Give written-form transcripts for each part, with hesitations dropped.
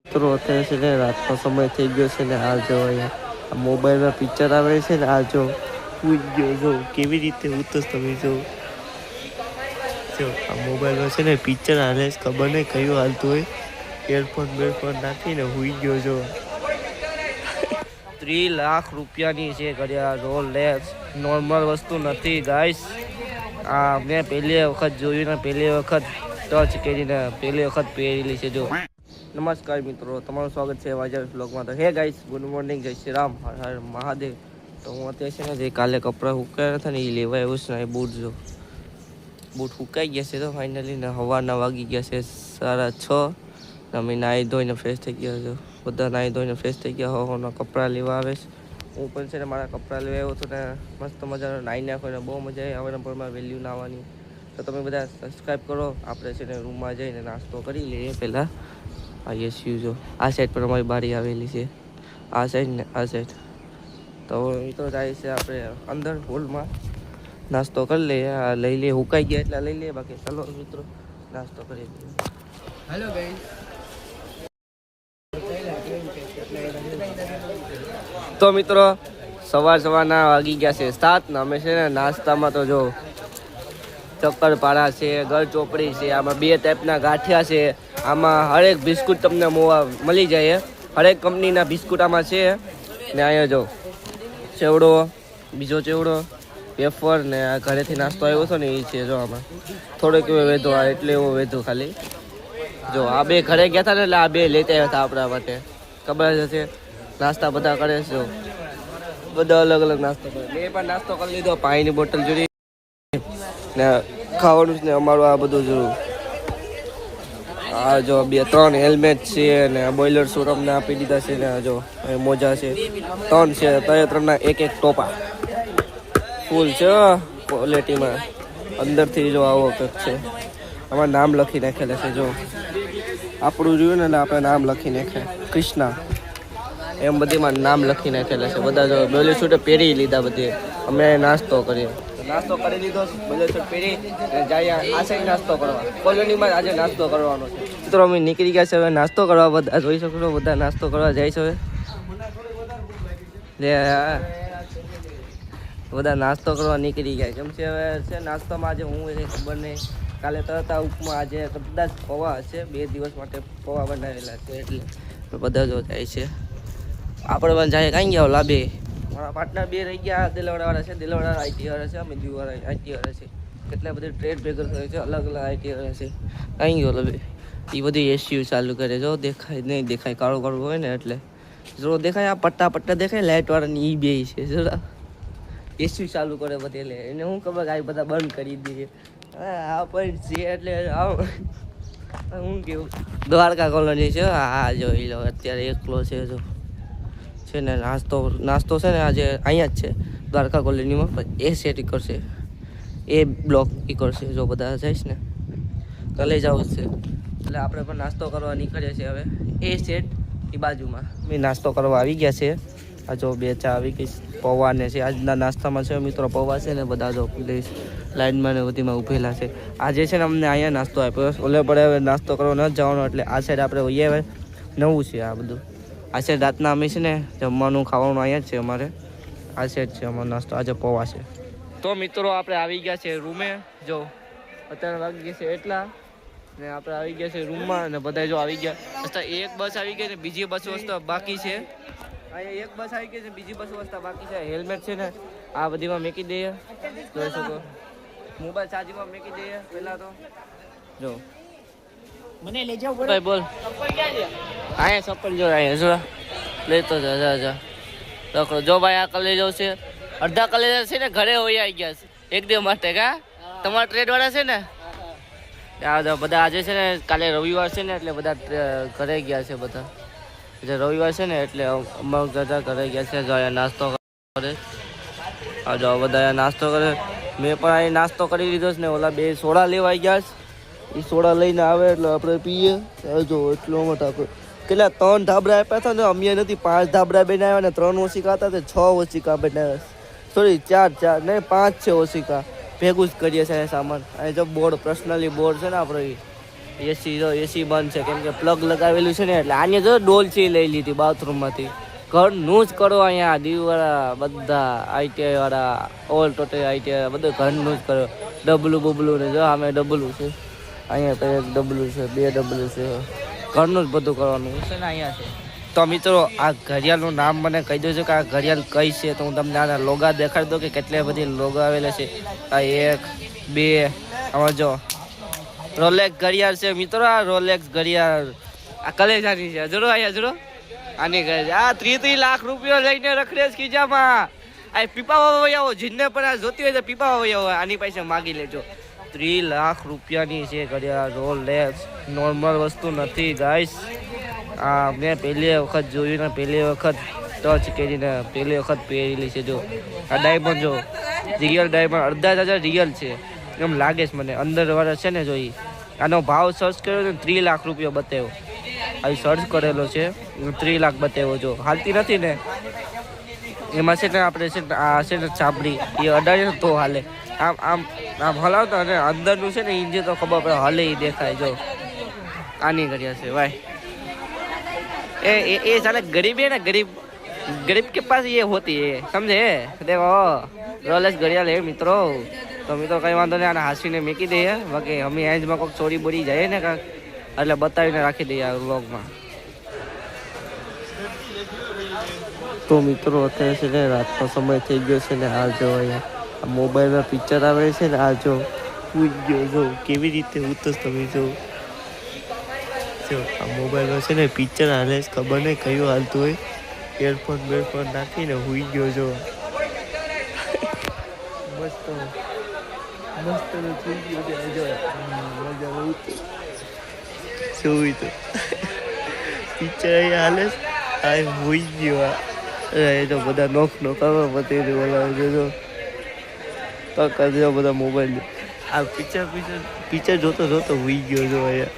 મિત્રો અત્યારે છે ને રાતનો સમય થઈ ગયો છે ને આ જો અહીંયા આ મોબાઈલમાં પિક્ચર આવે છે ને આ જો ઉઈ ગયો જો કેવી રીતે ઉતસ તમે જો આ મોબાઈલમાં છે ને પિક્ચર હાલે ખબર નહીં કયું હાલતું હોય બેરફોન નાખીને હુઈ ગયો જો 3 લાખ રૂપિયાની છે ઘડિયાળ રોલેક્સ નોર્મલ વસ્તુ નથી ગાઈસ આ મેં પહેલી વખત જોયું ને પહેલી વખત ટચ કરીને પહેલી વખત પહેરેલી છે જો નમસ્કાર મિત્રો તમારું સ્વાગત છે વાજર બ્લોગમાં તો હે ગાઈસ ગુડ મોર્નિંગ જય શ્રી રામ હર હર મહાદેવ તો હું અત્યારે છે ને જે કાલે કપડાં સુકાયા હતા ને એ લેવા આવ્યું છે ને એ બૂટ જો બૂટ સુકાઈ ગયા છે તો ફાઇનલી ને હવાના વાગી ગયા છે 6:30 અમે નાહી ધોઈને ફ્રેશ થઈ ગયા છો બધા નાહી ધોઈને ફ્રેશ થઈ ગયા હોવાના કપડાં લેવા આવે છે હું પણ છે ને મારા કપડાં લેવા આવ્યો હતો ને મસ્ત મજાનો નાહી નાખો ને બહુ મજા આવી આવવાના પણ વેલ્યુ નાવાની તો તમે બધા સબસ્ક્રાઈબ કરો આપણે છે ને રૂમમાં જઈને નાસ્તો કરી લઈએ પહેલાં આ યસ્યુ જો આ સાઈડ પર અમારી બારી આવેલી છે આ સાઈડ ને આ સાઈડ તો મિત્રો જાય છે આપણે અંદર હોલમાં નાસ્તો કરી લઈએ આ લઈ લઈએ હુકાઈ ગયા એટલે લઈ લઈએ બાકી ચાલો મિત્રો નાસ્તો કરી લઈએ હેલો ગાઈસ તો મિત્રો સવારના વાગી ગયા છે 7 ને અમે છે ને નાસ્તામાં તો જો ચક્કરપારા છે ગળ ચોપડી છે આમાં 2 ટાઈપના ગાંઠિયા છે આમાં હરેક બિસ્કુટ તમને મળી જાય હરેક કંપનીના બિસ્કુટ આમાં છે ને અહીંયા જો ચેવડો બીજો ચેવડો વેફર ને આ ઘરેથી નાસ્તો આવ્યો હતો ને એ છે જો આમાં થોડોક એવો વેધો આ એટલે એવો વેધો ખાલી જો આ 2 ઘરે ગયા હતા ને એટલે આ 2 લેતા આવ્યા હતા આપણા માટે ખબર જ હશે નાસ્તા બધા કરે છે જો બધા અલગ અલગ નાસ્તો કરે મેં પણ નાસ્તો કરી લીધો પાણીની બોટલ જોડી ને ખાવાનું ને અમારું આ બધું જોયું આ જો 2-3 હેલ્મેટ છે ને બોઇલર સૂટ અમને આપી દીધા છે ને જો મોજા છે 3 છે 3ના એક ટોપા ફૂલ છે ક્વોલિટીમાં અંદરથી જો આવો કંઈક છે આમાં નામ લખી નાખેલા છે જો આપણું જોયું ને આપણે નામ લખી નાખ્યા કૃષ્ણા એમ બધીમાં નામ લખી નાખેલા છે બધા જો બોઇલર સૂટ પહેરી લીધા બધી અમે નાસ્તો કરીએ નાસ્તો કરી લીધો બોઇલર સૂટ પહેરી જાય આ સાઈડ નાસ્તો કરવા કોલોનીમાં આજે નાસ્તો કરવાનો છે મિત્રો અમે નીકળી ગયા છે હવે નાસ્તો કરવા બધા જોઈ શકો છો બધા નાસ્તો કરવા જાય છે હવે બધા નાસ્તો કરવા નીકળી ગયા કેમ છે હવે છે નાસ્તામાં આજે હું એ ખબર નહીં કાલે તરતા ઉપમા આજે કદાચ પૌવા હશે 2 દિવસ માટે પૌવા બનાવેલા છે એટલે બધા જો જાય છે આપણે પણ જાય કાંઈ ગયા લાભે મારા પાર્ટનર 2 રહી ગયા દિલવાડાવાળા છે દિલવાડા આઈટી વાળા છે અમે દીવાળા આઈટી વાળા છે કેટલા બધી ટ્રેડ ભેગર થયો છે અલગ અલગ આઈટી વાળા છે કાંઈ ગયો લાભે એ બધી એસયુ ચાલુ કરે જો દેખાય નહીં દેખાય કાળું કાળું હોય ને એટલે જો દેખાય આ પટ્ટા દેખાય લાઇટવાળાની એ 2 છે જરા એસયુ ચાલુ કરે બધી એટલે એને શું ખબર કે આ બધા બંધ કરી દઈએ આ પણ છે એટલે હું કેવું દ્વારકા કોલોની છે આ જોઈ લો અત્યારે એકલો છે જો છે ને નાસ્તો છે ને આજે અહીંયા જ છે દ્વારકા કોલોનીમાં પણ એ સેટ કરશે એ બ્લોક કરશે જો બધા જઈશ ને તો લઈ જવું છે એટલે આપણે પણ નાસ્તો કરવા નીકળીએ છીએ હવે એ સેટ એ બાજુમાં મેં નાસ્તો કરવા આવી ગયા છે આ જો 2 ચા આવી ગઈ પૌવા ને છે આજના નાસ્તામાં છે મિત્રો પૌવા છે ને બધા જો પ્લીઝ લાઈનમાં ને બધીમાં ઊભેલા છે આજે છે ને અમને અહીંયા નાસ્તો આપ્યો ઓલે પડે હવે નાસ્તો કરવા ન જવાનો એટલે આ સાઈડ આપણે હોઈએ હવે નવું છે આ બધું આ સાઈડ રાતના અમે છે ને જમવાનું ખાવાનું અહીંયા જ છે અમારે આ સાઈડ છે અમારો નાસ્તો આજે પૌવા છે તો મિત્રો આપણે આવી ગયા છે રૂમે જો અત્યારે વાગી ગયા છે એટલા ને આપણે આવી ગયા છે રૂમમાં અને બધા જો આવી ગયા રસ્તા એક બસ આવી ગઈ ને બીજી બસ વસ્તા બાકી છે અહીંયા એક બસ આવી ગઈ છે બીજી બસ વસ્તા બાકી છે હેલ્મેટ છે ને આ બધીમાં મેકી દઈએ જોઈ શકો મોબાઈલ ચાર્જિંગમાં મેકી દઈએ પહેલાં તો જો મને લઈ જાવ ભાઈ બોલ અહીંયા ચપ્પલ જો અહીંયા જો લેતો જા રખડો જો ભાઈ આ કલે જવું છે અડધા કલે છે ને ઘરે હોય આવી ગયા છે 1 દિવસ માટે કા તમારા ટ્રેડવાળા છે ને બધા આજે છે ને કાલે રવિવાર છે ને એટલે બધા ઘરે ગયા છે બધા એટલે રવિવાર છે ને એટલે અમુક બધા ઘરે ગયા છે જો નાસ્તો કરે આ જો બધા નાસ્તો કરે મેં પણ અહીં નાસ્તો કરી લીધો છે ને ઓલા 2 સોડા લેવા આવી ગયા એ સોડા લઈને આવે એટલે આપણે પીએ જો એટલો મોટા કેટલા 3 ધાબળા આપ્યા હતા ને અમે નથી 5 ધાબળા બનાવ્યા ને 3 ઓશિકા હતા તે 6 ઓશિકા બનાવ્યા સોરી 4 નહીં 5 છે ઓશિકા ભેગું જ કરીએ છે સામાન અહીં જો બોર્ડ પર્સનલી બોર્ડ છે ને આપણે એસી બંધ છે કેમ કે પ્લગ લગાવેલું છે ને એટલે આને જો ડોલચી લઈ લીધી બાથરૂમમાંથી. ઘરનું જ કરો અહીંયા દીવવાળા બધા ITI વાળા ઓલ ટોટલ ITI બધું ઘરનું જ કરો. ડબલું ને જો આમે ડબલું છે, અહીંયા તો એક ડબલું છે, 2 ડબલું છે, ઘરનું જ બધું કરવાનું છે ને અહીંયા છે. તો મિત્રો આ ઘડિયાળનું નામ મને કહી દેજો કે આ ઘડિયાળ કઈ છે, તો હું તમને આના લોગા દેખાડી દઉં કે કેટલી બધી લોગો આવેલા છે. આ 1 2 આમાં જો રોલેક્સ ઘડિયાળ છે મિત્રો. આ રોલેક્સ ઘડિયાળ આ કલેજાની છે. જોડો અહીંયા જોડો આની ઘડિયાળ આ 30 લાખ રૂપિયા લઈને રખડે છે ખીજામાં. આ પીપા વાવો જીને પણ આ જોતી હોય તો પીપા વાવો આની પાસે માગી લેજો. 3 લાખ રૂપિયાની છે ઘડિયાળ રોલેક્સ. નોર્મલ વસ્તુ નથી ગાઈસ. આ મેં પહેલી વખત જોયું ને પહેલી વખત ટચ કરીને પહેલી વખત પહેરેલી છે. જો આ ડાયમંડ જો રિયલ ડાયમંડ 18,000 રિયલ છે એમ લાગે છે મને. અંદર વાળા છે ને જોઈ આનો ભાવ સર્ચ કર્યો ને 3 લાખ રૂપિયા બતાવ્યો. અહીં સર્ચ કરેલો છે 3 લાખ બતાવ્યો. જો હાલતી નથી ને એમાં છે ને આપણે છે ને આ છે ને ચામડી એ અડાડીએ તો હાલે. આમ આમ આમ હલાવતા અને અંદરનું છે ને ઇન્જિન તો ખબર પડે હલે એ દેખાય. જો આની ઘડિયાળ છે ભાઈ. ये साला गरीब है ना, गरीब के पास ये होती है समझे. देखो रोलेक्स घड़ियाल है મિત્રો. તો મિત્રો કઈ વાંધો નહીં, આને હાંસીને મૂકી દઈએ. બાકી અમે એન્જમાં કોઈક ચોરી બોરી જાય ને કાંક એટલે બતાવીને રાખી દઈએ આ વ્લોગમાં. તો મિત્રો અત્યારે છે ને રાતનો સમય થઈ ગયો છે ને આ જો અહીંયા મોબાઈલમાં પિક્ચર આવે છે ને આ જો ઉઈ ગયો. જો કેવી રીતે ઉતરસ તમે જો આ મોબાઈલમાં છે ને પિક્ચર હાલે છે, ખબર નહીં કયું હાલતું હોય. એરફોન નાખીને હુઈ ગયો. જો મસ્ત સુઈ ગયો છે. જો જોઈ તો પિક્ચર અહીંયા હાલે છે. આ હુઈ ગયો. એ તો બધા નોખ કરો બધી બોલાવે જો તો કરજો બધા મોબાઈલ. આ પિક્ચર જોતો હુઈ ગયો. જો અહીંયા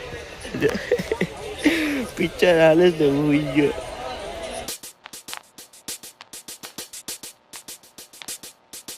પિક્ચર હાલે છે હુઈ ગયો.